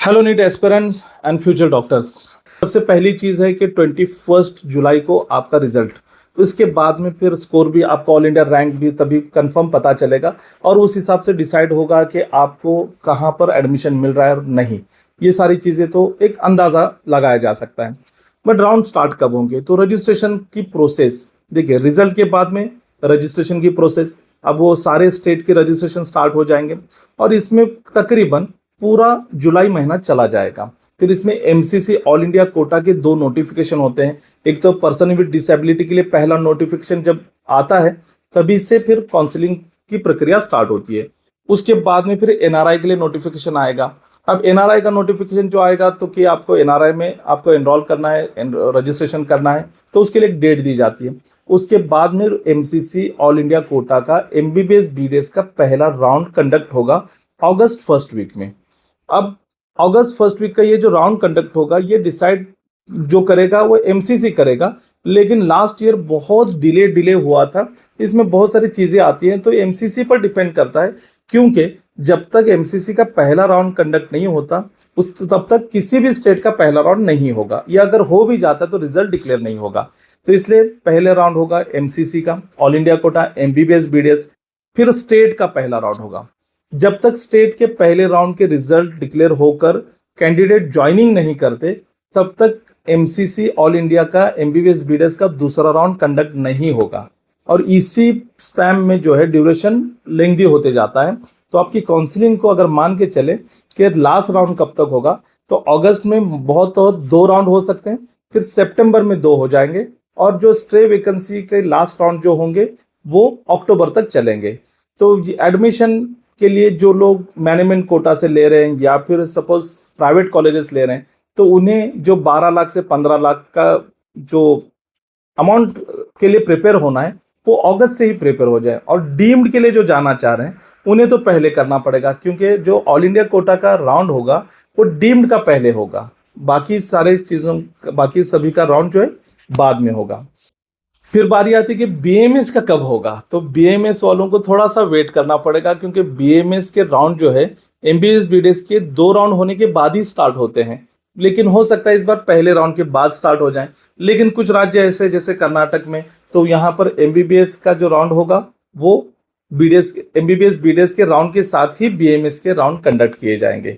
Hello NEET aspirants and future doctors. सबसे पहली चीज़ है कि 21 जुलाई को आपका रिजल्ट, उसके बाद में फिर स्कोर भी आपका, ऑल इंडिया रैंक भी तभी कंफर्म पता चलेगा और उस हिसाब से डिसाइड होगा कि आपको कहाँ पर एडमिशन मिल रहा है और नहीं। ये सारी चीज़ें तो एक अंदाज़ा लगाया जा सकता है। बट राउंड स्टार्ट कब होंगे, तो रजिस्ट्रेशन की प्रोसेस देखिए, रिजल्ट के बाद में रजिस्ट्रेशन की प्रोसेस, अब वो सारे स्टेट के रजिस्ट्रेशन स्टार्ट हो जाएंगे और इसमें तकरीबन पूरा जुलाई महीना चला जाएगा। फिर इसमें एमसीसी ऑल इंडिया कोटा के 2 नोटिफिकेशन होते हैं। एक तो पर्सन विद डिसेबिलिटी के लिए पहला नोटिफिकेशन जब आता है तभी से फिर काउंसलिंग की प्रक्रिया स्टार्ट होती है। उसके बाद में फिर एनआरआई के लिए नोटिफिकेशन आएगा। अब एनआरआई का नोटिफिकेशन जो आएगा तो कि आपको एनआरआई में आपको एनरोल करना है, रजिस्ट्रेशन करना है, तो उसके लिए एक डेट दी जाती है। उसके बाद में एमसीसी ऑल इंडिया कोटा का एमबीबीएस बीडीएस का पहला राउंड कंडक्ट होगा अगस्त फर्स्ट वीक में। अब अगस्त फर्स्ट वीक का ये जो राउंड कंडक्ट होगा, ये डिसाइड जो करेगा वो एमसीसी करेगा, लेकिन लास्ट ईयर बहुत डिले हुआ था। इसमें बहुत सारी चीज़ें आती हैं तो एमसीसी पर डिपेंड करता है, क्योंकि जब तक एमसीसी का पहला राउंड कंडक्ट नहीं होता उस तब तक किसी भी स्टेट का पहला राउंड नहीं होगा, या अगर हो भी जाता तो रिजल्ट डिक्लेयर नहीं होगा। तो इसलिए पहले राउंड होगा एमसीसी का, all India quota, MBBS BDS, फिर स्टेट का पहला राउंड होगा। जब तक स्टेट के पहले राउंड के रिजल्ट डिक्लेयर होकर कैंडिडेट ज्वाइनिंग नहीं करते तब तक एमसीसी ऑल इंडिया का एमबीबीएस बीडीएस का दूसरा राउंड कंडक्ट नहीं होगा। और इसी स्पैम में जो है ड्यूरेशन लेंथी होते जाता है। तो आपकी काउंसलिंग को अगर मान के चले कि लास्ट राउंड कब तक होगा, तो अगस्त में बहुत तो 2 राउंड हो सकते हैं, फिर सितंबर में 2 हो जाएंगे, और जो स्ट्रे वैकेंसी के लास्ट राउंड जो होंगे वो अक्टूबर तक चलेंगे। तो एडमिशन के लिए जो लोग मैनेजमेंट कोटा से ले रहे हैं या फिर सपोज प्राइवेट कॉलेजेस ले रहे हैं, तो उन्हें जो 12 लाख से 15 लाख का जो अमाउंट के लिए प्रिपेयर होना है वो अगस्त से ही प्रिपेयर हो जाए। और डीम्ड के लिए जो जाना चाह रहे हैं उन्हें तो पहले करना पड़ेगा, क्योंकि जो ऑल इंडिया कोटा का राउंड होगा वो डीम्ड का पहले होगा, बाकी सभी का राउंड जो है बाद में होगा। फिर बारी आती है कि बीएमएस का कब होगा, तो बीएमएस वालों को थोड़ा सा वेट करना पड़ेगा, क्योंकि बीएमएस के राउंड जो है एमबीबीएस बीडीएस के 2 राउंड होने के बाद ही स्टार्ट होते हैं। लेकिन हो सकता है इस बार पहले राउंड के बाद स्टार्ट हो जाए। लेकिन कुछ राज्य ऐसे जैसे कर्नाटक में, तो यहाँ पर एमबीबीएस का जो राउंड होगा वो एमबीबीएस बीडीएस के राउंड के साथ ही बीएमएस के राउंड कंडक्ट किए जाएंगे।